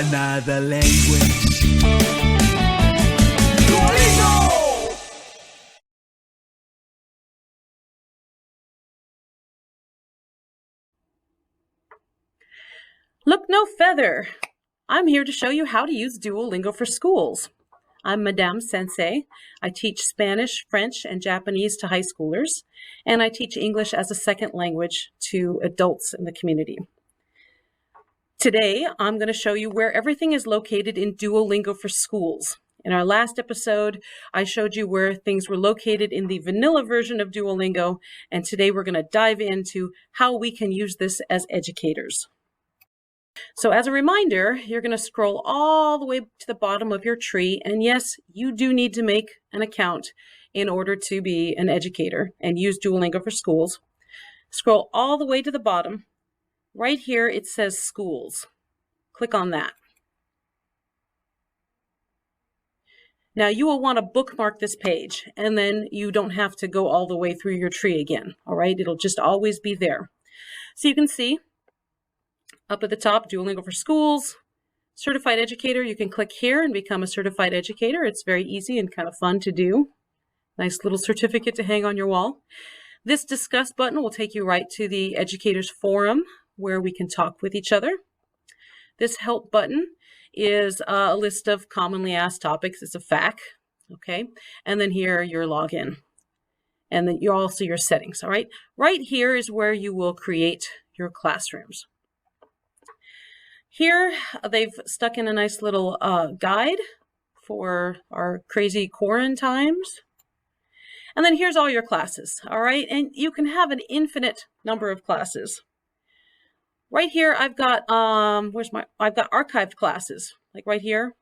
another language. Duolingo! Look no feather! I'm here to show you how to use Duolingo for schools. I'm Madame Sensei. I teach Spanish, French, and Japanese to high schoolers, and I teach English as a second language to adults in the community. Today, I'm going to show you where everything is located in Duolingo for schools. In our last episode, I showed you where things were located in the vanilla version of Duolingo, and today we're going to dive into how we can use this as educators. So as a reminder, you're going to scroll all the way to the bottom of your tree, and yes, you do need to make an account in order to be an educator and use Duolingo for schools. Scroll all the way to the bottom. Right here, it says schools. Click on that. Now you will want to bookmark this page, and then you don't have to go all the way through your tree again, all right? It'll just always be there. So you can see up at the top, Duolingo for schools, certified educator. You can click here and become a certified educator. It's very easy and kind of fun to do. Nice little certificate to hang on your wall. This discuss button will take you right to the educators forum where we can talk with each other. This help button is a list of commonly asked topics. It's a FAQ, okay? And then here, your login. And then you also your settings, all right? Right here is where you will create your classrooms. Here, they've stuck in a nice little guide for our crazy quarantine times. And then here's all your classes, all right? And you can have an infinite number of classes. Right here, I've got, I've got archived classes, like right here,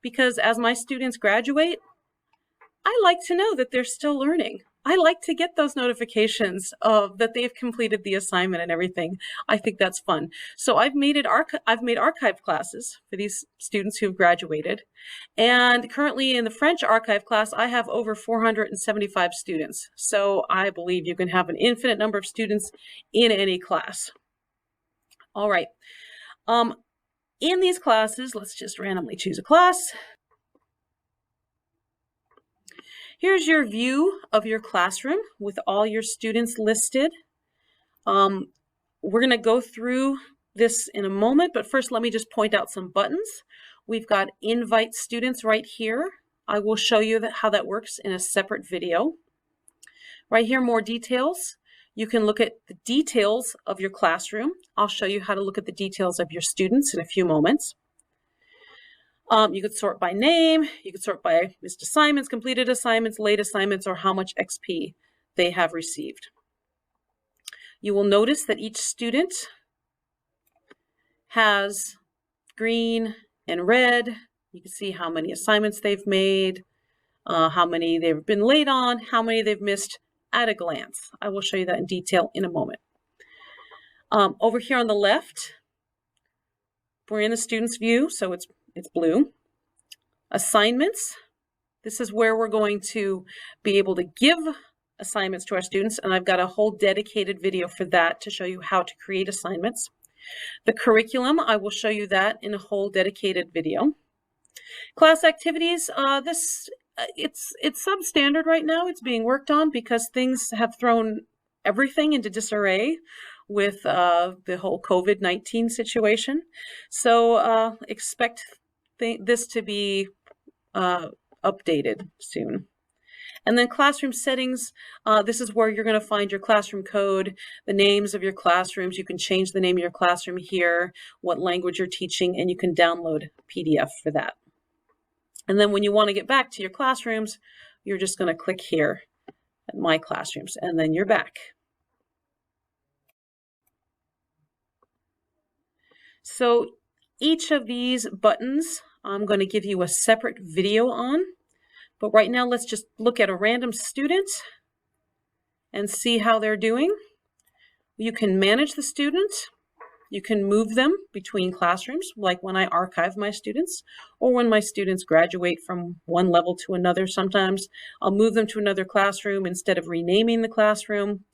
because as my students graduate, I like to know that they're still learning. I like to get those notifications that they've completed the assignment and everything. I think that's fun. So I've made archived classes for these students who have graduated. And currently in the French archive class, I have over 475 students. So I believe you can have an infinite number of students in any class. All right. In these classes, let's just randomly choose a class. Here's your view of your classroom with all your students listed. We're going to go through this in a moment, but first let me just point out some buttons. We've got invite students right here. I will show you how that works in a separate video. Right here, more details. You can look at the details of your classroom. I'll show you how to look at the details of your students in a few moments. You could sort by name, you could sort by missed assignments, completed assignments, late assignments, or how much XP they have received. You will notice that each student has green and red. You can see how many assignments they've made, how many they've been late on, how many they've missed at a glance. I will show you that in detail in a moment. Over here on the left, we're in the student's view, so it's blue. Assignments. This is where we're going to be able to give assignments to our students, and I've got a whole dedicated video for that to show you how to create assignments. The curriculum, I will show you that in a whole dedicated video. Class activities, it's substandard right now. It's being worked on because things have thrown everything into disarray with the whole COVID-19 situation. So expect this to be updated soon. And then classroom settings, this is where you're going to find your classroom code, the names of your classrooms. You can change the name of your classroom here, what language you're teaching, and you can download PDF for that. And then when you want to get back to your classrooms, you're just going to click here at My Classrooms, and then you're back. So each of these buttons, I'm going to give you a separate video on, but right now let's just look at a random student and see how they're doing. You can manage the student. You can move them between classrooms, like when I archive my students, or when my students graduate from one level to another. Sometimes I'll move them to another classroom instead of renaming the classroom.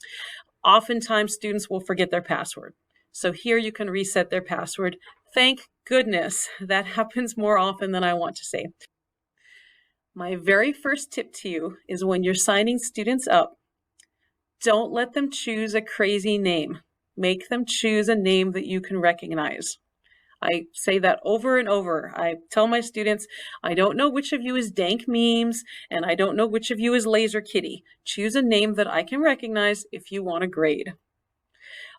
Oftentimes students will forget their password. So here you can reset their password. Thank goodness, that happens more often than I want to say. My very first tip to you is when you're signing students up, don't let them choose a crazy name. Make them choose a name that you can recognize. I say that over and over. I tell my students, I don't know which of you is Dank Memes, and I don't know which of you is Laser Kitty. Choose a name that I can recognize if you want a grade.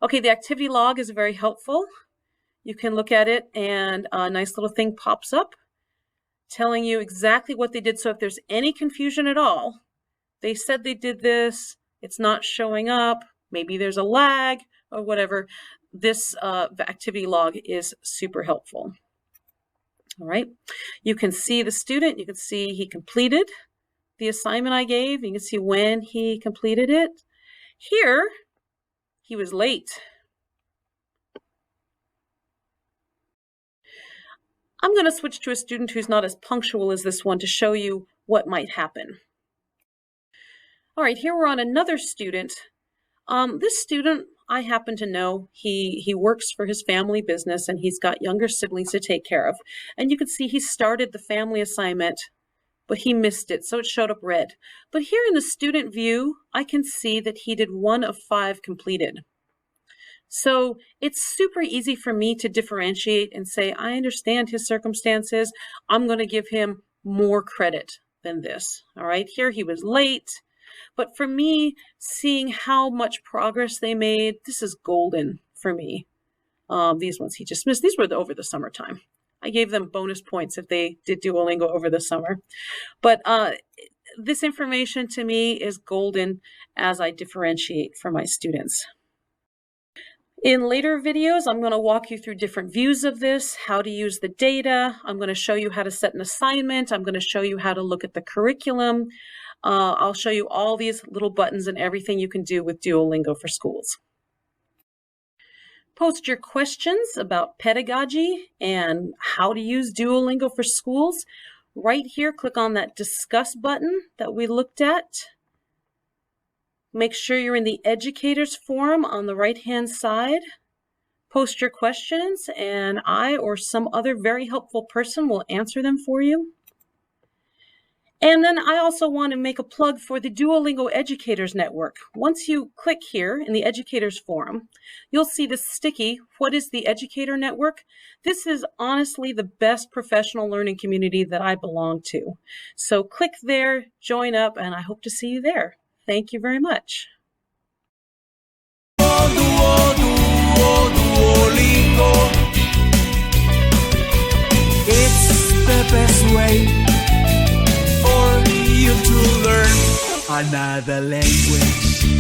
Okay, the activity log is very helpful. You can look at it and a nice little thing pops up telling you exactly what they did. So if there's any confusion at all, they said they did this, it's not showing up, maybe there's a lag or whatever, this activity log is super helpful. All right, you can see the student, you can see he completed the assignment I gave, you can see when he completed it. Here, he was late. I'm going to switch to a student who's not as punctual as this one to show you what might happen. All right, here we're on another student. This student, I happen to know, he works for his family business and he's got younger siblings to take care of. And you can see he started the family assignment, but he missed it, so it showed up red. But here in the student view, I can see that he did 1 of 5 completed. So it's super easy for me to differentiate and say, I understand his circumstances. I'm going to give him more credit than this. All right, here he was late. But for me, seeing how much progress they made, this is golden for me. These ones he just missed. These were over the summertime. I gave them bonus points if they did Duolingo over the summer. But this information to me is golden as I differentiate for my students. In later videos, I'm going to walk you through different views of this, how to use the data. I'm going to show you how to set an assignment. I'm going to show you how to look at the curriculum. I'll show you all these little buttons and everything you can do with Duolingo for schools. Post your questions about pedagogy and how to use Duolingo for schools. Right here, click on that discuss button that we looked at. Make sure you're in the Educators forum on the right-hand side. Post your questions and I or some other very helpful person will answer them for you. And then I also want to make a plug for the Duolingo Educators Network. Once you click here in the Educators forum, you'll see the sticky, what is the Educator Network? This is honestly the best professional learning community that I belong to. So click there, join up, and I hope to see you there. Thank you very much. Duolingo. It's the best way for you to learn another language.